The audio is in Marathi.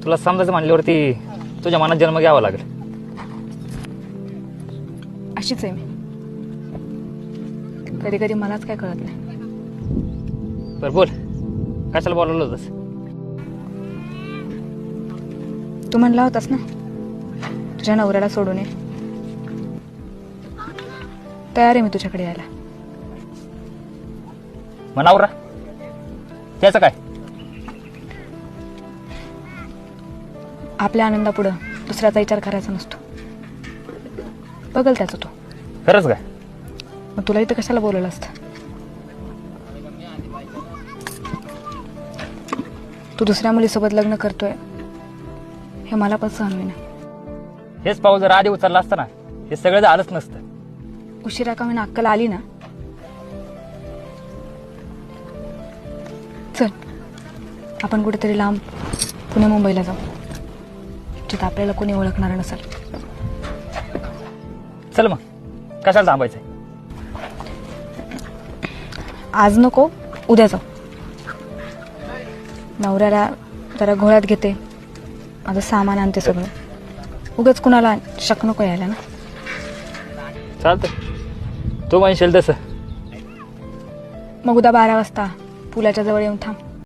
तुला समजायचं म्हणल्यावरती तुझ्या मनात जन्म घ्यावा लागेल. अशीच आहे मी. कधी कधी मलाच काय कळत नाही. बरं बोल, कशाला बोलावलं होतंस? तू म्हणला होतास ना तुझ्या नवऱ्याला सोडून ये. तयार आहे मी तुझ्याकडे यायला. म्हणावरा त्याचं काय? आपल्या आनंदापुढं दुसऱ्याचा विचार करायचा नसतो. बघल त्याचं तो. खरंच काय? मग तुला इथं कशाला बोलवलं असतं? तू दुसऱ्या मुलीसोबत लग्न करतोय हे मला पण सहन होईना. हेच पाऊल जर आधी उचलला असतं ना हे सगळं झालंच नसतं. उशिरा का मी अक्कल आली ना. चल आपण कुठेतरी लांब पुणे मुंबईला जाऊ जिथं आपल्याला कोणी ओळखणार नसेल. चल मग, कशाला थांबायचंय? आज नको, उद्या जाऊ. नवऱ्याला जरा घोळ्यात घेते, माझं सामान आणते सगळं. उगाच कुणाला शक नको यायला ना. चालतं, तू म्हणशील तसं. मग उद्या 12 वाजता पुलाच्या जवळ येऊन थांब.